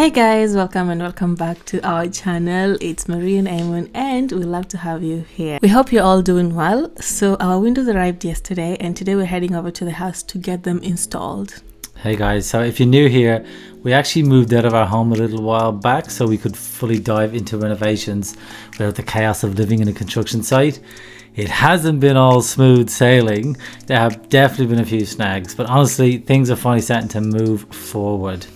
Hey guys, welcome and welcome back to our channel. It's Marie and Eamon and we love to have you here. We hope you're all doing well. So our windows arrived yesterday and today we're heading over to the house to get them installed. Hey guys, so if you're new here, we actually moved out of our home a little while back so we could fully dive into renovations without the chaos of living in a construction site. It hasn't been all smooth sailing. There have definitely been a few snags, but honestly, things are finally starting to move forward.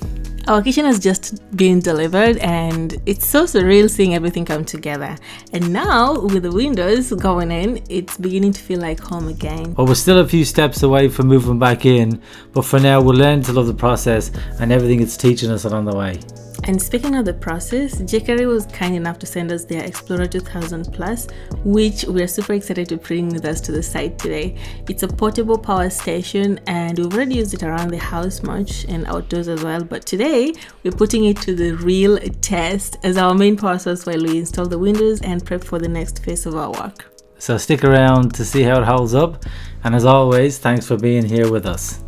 Our kitchen has just been delivered and it's so surreal seeing everything come together. And now with the windows going in, it's beginning to feel like home again. Well, we're still a few steps away from moving back in, but for now we're learning to love the process and everything it's teaching us along the way. And speaking of the process, JCarry was kind enough to send us their Explorer 2000 Plus, which we're super excited to bring with us to the site today. It's a portable power station and we've already used it around the house much and outdoors as well, but today we're putting it to the real test as our main power source while we install the windows and prep for the next phase of our work. So stick around to see how it holds up, and as always, thanks for being here with us.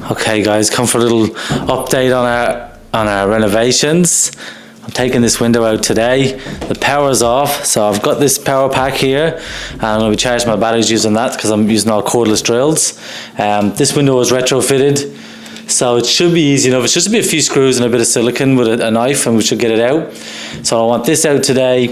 Okay guys, come for a little update on our renovations. I'm taking this window out today. The power's off, so I've got this power pack here and I'm going to be charging my batteries using that because I'm using all cordless drills. This window was retrofitted, so it should be easy enough. It's just a few screws and a bit of silicone with a knife and we should get it out. So I want this out today,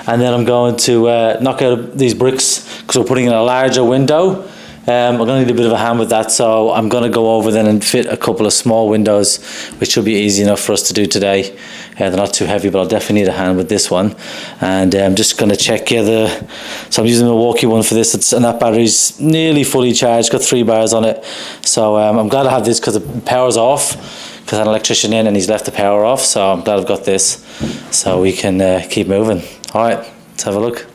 and then I'm going to knock out these bricks because we're putting in a larger window. I'm going to need a bit of a hand with that, so I'm going to go over then and fit a couple of small windows, which should be easy enough for us to do today. They're not too heavy, but I'll definitely need a hand with this one. And I'm just going to check so I'm using a Milwaukee one for this, and that battery's nearly fully charged, got 3 bars on it. So I'm glad I have this because the power's off, because I had an electrician in and he's left the power off, so I'm glad I've got this so we can keep moving. Alright, let's have a look.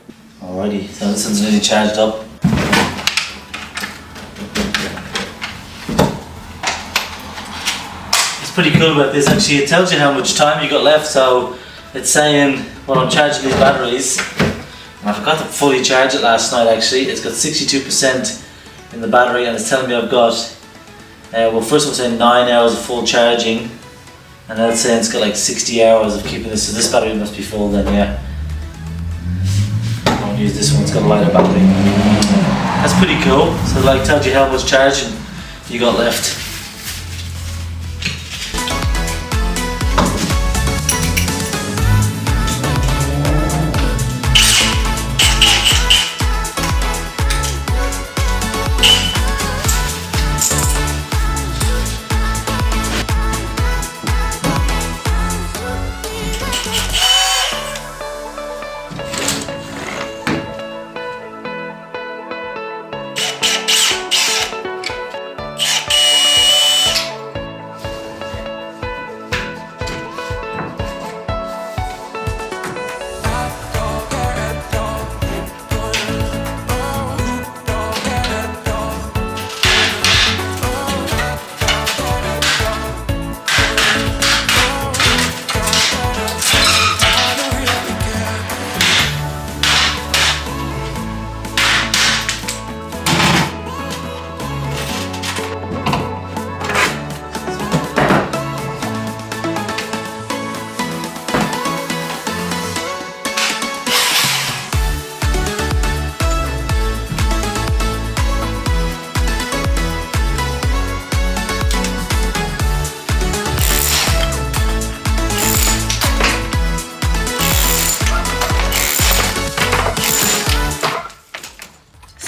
Alrighty, so this one's nearly charged up. Pretty cool about this actually. It tells you how much time you got left, so it's saying when I'm charging these batteries, and I forgot to fully charge it last night actually. It's got 62% in the battery and it's telling me I've got well, first one saying 9 hours of full charging, and then it's saying it's got like 60 hours of keeping this, so this battery must be full then, yeah. I won't use this one, it's got a lighter battery. That's pretty cool. So it like tells you how much charging you got left.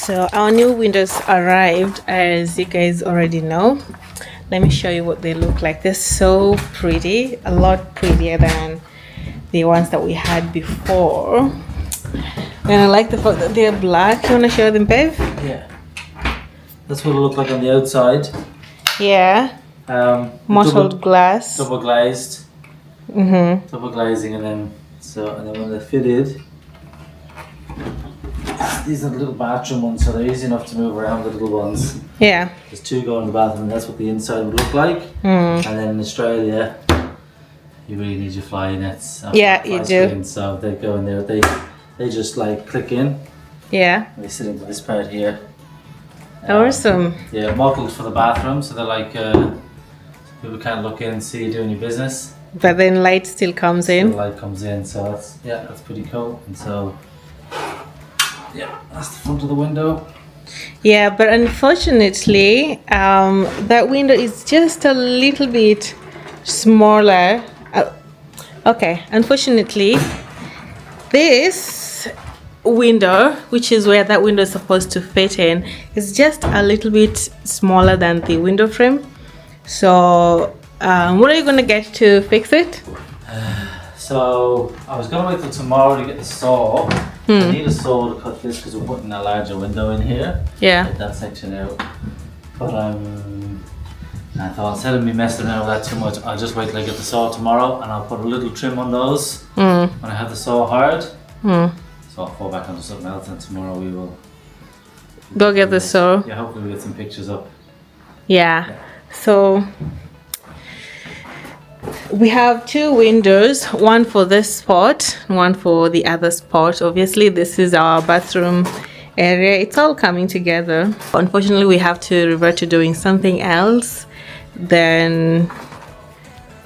So our new windows arrived, as you guys already know. Let me show you what they look like. They're so pretty, a lot prettier than the ones that we had before. And I like the fact that they're black. You want to show them, babe? Yeah. That's what it looked like on the outside. Yeah. Mottled glass. Double glazed. Double glazing, and then when they're fitted, these are the little bathroom ones, so they're easy enough to move around, the little ones. Yeah. There's two going in the bathroom, and that's what the inside would look like. And then in Australia, you really need your fly nets. Yeah, you do. Screen, so they go in there. They just like click in. Yeah. They sit into this part here. Awesome. Yeah, mottled for the bathroom, so they're like people can't look in and see you doing your business. But then light still comes in. The light comes in, so that's pretty cool. And so yeah, that's the front of the window. Yeah, but unfortunately, that window is just a little bit smaller. Okay, unfortunately, this window, which is where that window is supposed to fit in, is just a little bit smaller than the window frame. So what are you going to get to fix it? So I was going to wait till tomorrow to get the saw. I need a saw to cut this because we're putting a larger window in here. Yeah. Get that section out. But I thought instead of me messing around with that too much, I'll just wait till I get the saw tomorrow, and I'll put a little trim on those when I have the saw hired. So I'll fall back onto something else, and tomorrow we will go get the saw. Yeah, hopefully we get some pictures up. Yeah. So we have two windows, one for this spot, one for the other spot. Obviously, this is our bathroom area. It's all coming together. Unfortunately, we have to revert to doing something else. Then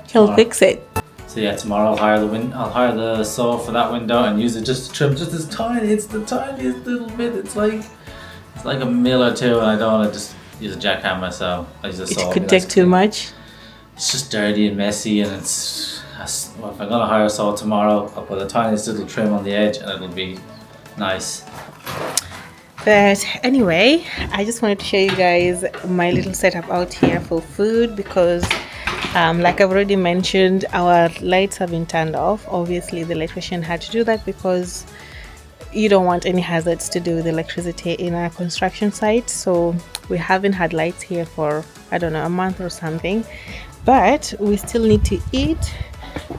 he'll fix it. So yeah, tomorrow I'll hire the saw for that window and use it just to trim just this tiny. It's the tiniest little bit. It's like a mil or two, and I don't want to just use a jackhammer, so I use a saw. It could take too much. It's just dirty and messy, and well, if I'm gonna hire a saw tomorrow, I'll put the tiniest little trim on the edge, and it'll be nice. But anyway, I just wanted to show you guys my little setup out here for food, because like I've already mentioned, our lights have been turned off. Obviously, the electrician had to do that because you don't want any hazards to do with electricity in a construction site. So we haven't had lights here for, I don't know, a month or something. But we still need to eat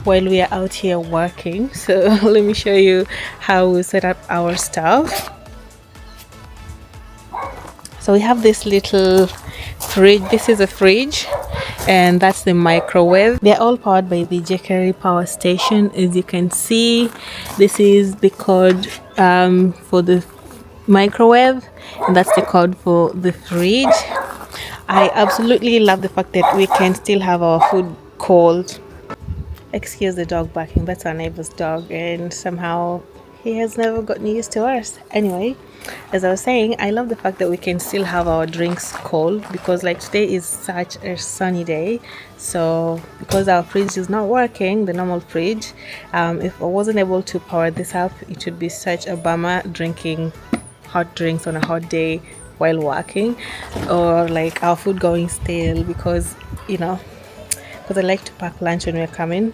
while we are out here working. So let me show you how we set up our stuff. So we have this little fridge. This is a fridge, and that's the microwave. They're all powered by the Jekeri power station. As you can see, this is the code for the microwave, and that's the code for the fridge. I absolutely love the fact that we can still have our food cold. Excuse the dog barking, that's our neighbor's dog, and somehow he has never gotten used to us. Anyway, as I was saying, I love the fact that we can still have our drinks cold, because like today is such a sunny day. So because our fridge is not working, the normal fridge, if I wasn't able to power this up, it would be such a bummer drinking hot drinks on a hot day while working, or like our food going stale, because I like to pack lunch when we're coming,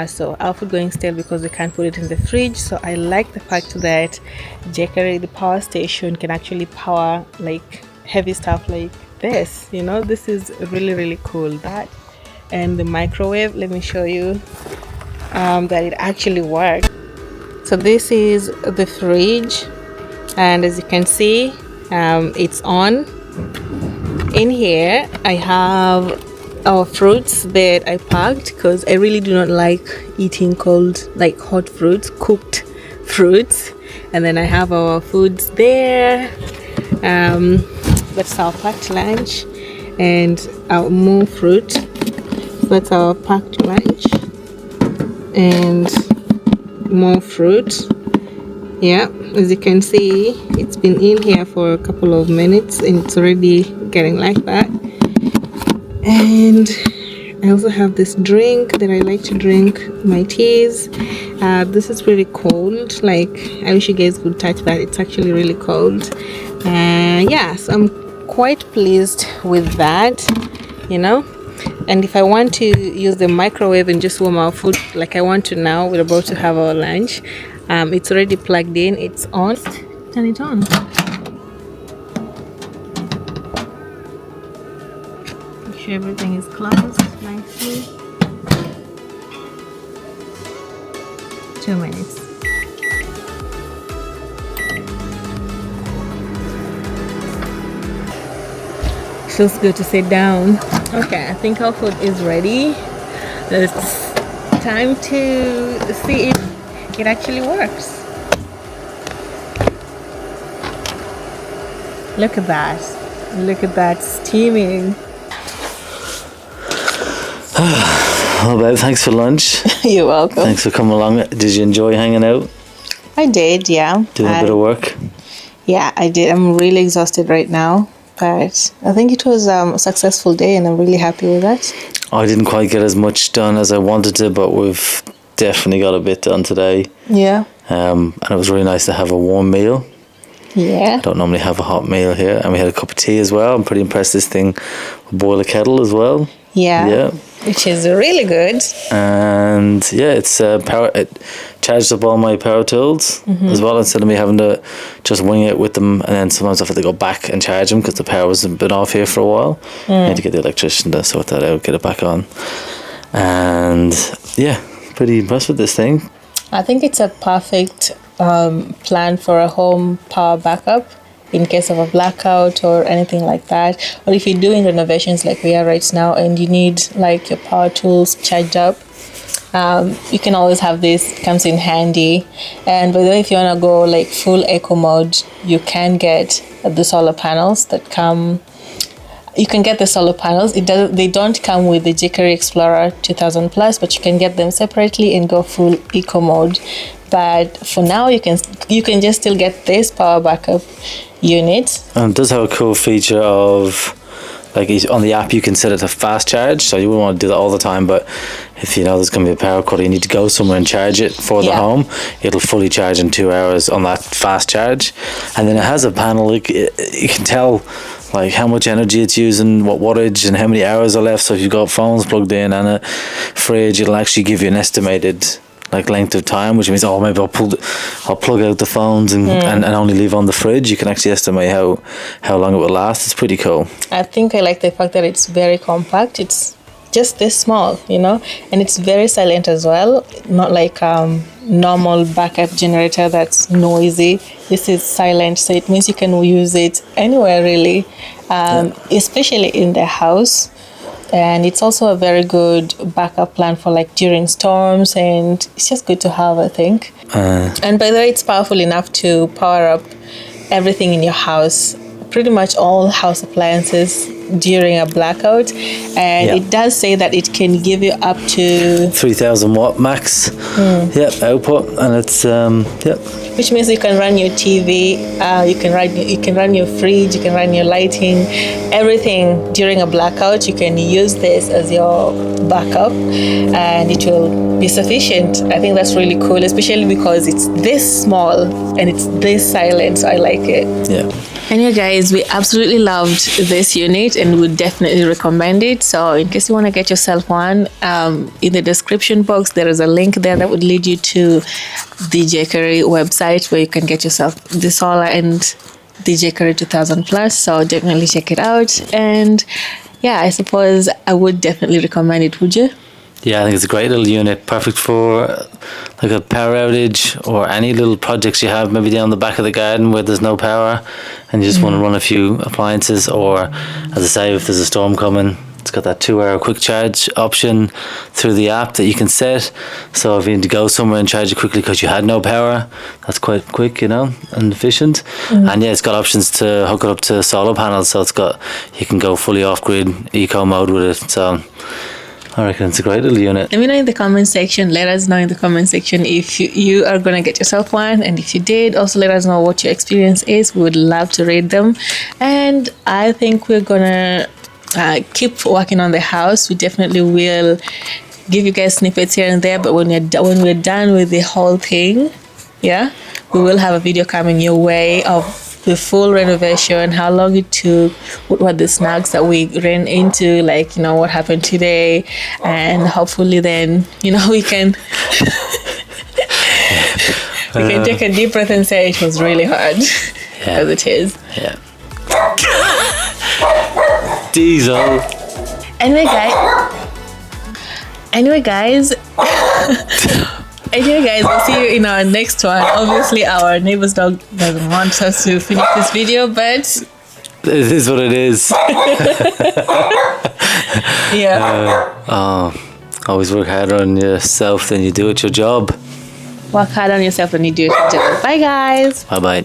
so our food going stale because we can't put it in the fridge. So I like the fact that Jekeri, the power station, can actually power like heavy stuff like this. This is really, really cool. That and the microwave, let me show you that it actually works. So this is the fridge, and as you can see, it's on. In here I have our fruits that I packed, because I really do not like eating cold, like hot fruits, cooked fruits. And then I have our foods there. That's our packed lunch, and our more fruit. That's our packed lunch and more fruit. Yeah, as you can see, it's been in here for a couple of minutes and it's already getting like that. And I also have this drink that I like to drink my teas. This is pretty cold. Like, I wish you guys could touch that. It's actually really cold. Yeah, so I'm quite pleased with that, you know. And if I want to use the microwave and just warm our food like I want to now, we're about to have our lunch. It's already plugged in. It's on. Turn it on. Make sure everything is closed nicely. 2 minutes. Feels good to sit down. Okay, I think our food is ready. It's time to see if it actually works. Look at that. Look at that steaming. Well, babe, thanks for lunch. You're welcome. Thanks for coming along. Did you enjoy hanging out? I did, yeah. Doing a bit of work? Yeah, I did. I'm really exhausted right now, but I think it was a successful day and I'm really happy with that. I didn't quite get as much done as I wanted to, but we've definitely got a bit done today. Yeah. And it was really nice to have a warm meal. Yeah. I don't normally have a hot meal here. And we had a cup of tea as well. I'm pretty impressed this thing will boil a kettle as well. Yeah. Yeah. Which is really good. And yeah, it's power. It charged up all my power tools as well, instead of me having to just wing it with them. And then sometimes I have to go back and charge them because the power has been off here for a while. I had to get the electrician to sort that out, get it back on. And yeah, pretty impressed with this thing. I think it's a perfect plan for a home power backup in case of a blackout or anything like that. Or if you're doing renovations like we are right now and you need like your power tools charged up, you can always have this. It comes in handy. And by the way, if you want to go like full eco mode, you can get the solar panels that come. You can get the solar panels. They don't come with the jQuery Explorer 2000 Plus, but you can get them separately and go full eco mode. But for now, you can just still get this power backup unit. And it does have a cool feature of, like, on the app you can set it to fast charge, so you wouldn't want to do that all the time, but if you know there's going to be a power cut, you need to go somewhere and charge it for the home, it'll fully charge in 2 hours on that fast charge. And then it has a panel, like, you can tell like how much energy it's using, what wattage and how many hours are left. So if you've got phones plugged in and a fridge, it'll actually give you an estimated like length of time, which means, oh, maybe I'll plug out the phones and only leave on the fridge. You can actually estimate how long it will last. It's pretty cool. I think I like the fact that it's very compact. It's just this small, you know, and it's very silent as well. Not like normal backup generator that's noisy. This is silent, so it means you can use it anywhere really, especially in the house. And it's also a very good backup plan for like during storms, and it's just good to have, I think. And by the way, it's powerful enough to power up everything in your house, pretty much all house appliances during a blackout. And it does say that it can give you up to 3000 watt max output, and it's which means you can run your TV, you can run your fridge, you can run your lighting, everything during a blackout. You can use this as your backup and it will be sufficient. I think that's really cool, especially because it's this small and it's this silent, so I like it. Yeah. Anyway guys, we absolutely loved this unit and would definitely recommend it. So in case you want to get yourself one, in the description box there is a link there that would lead you to the jQuery website where you can get yourself the solar and the jQuery 2000 Plus. So definitely check it out. And yeah, I suppose I would definitely recommend it. Would you? Yeah, I think it's a great little unit, perfect for like a power outage or any little projects you have, maybe down the back of the garden where there's no power and you just want to run a few appliances, or as I say, if there's a storm coming, it's got that 2 hour quick charge option through the app that you can set. So if you need to go somewhere and charge it quickly because you had no power, that's quite quick, you know, and efficient. And yeah, it's got options to hook it up to solar panels, so you can go fully off-grid eco mode with it. So I reckon it's a great little unit. Let me know in the comment section. Let us know in the comment section if you are going to get yourself one. And if you did, also let us know what your experience is. We would love to read them. And I think we're going to keep working on the house. We definitely will give you guys snippets here and there, but when we're done with the whole thing, yeah, we will have a video coming your way of the full renovation, how long it took, what the snags that we ran into, like, you know, what happened today, and hopefully then, you know, we can take a deep breath and say it was really hard. Yeah. As it is. Yeah. Diesel. Anyway, guys, we'll see you in our next one. Obviously, our neighbor's dog doesn't want us to finish this video, but it is what it is. Yeah. Always work harder on yourself than you do at your job. Work hard on yourself than you do at your job. Bye, guys. Bye-bye.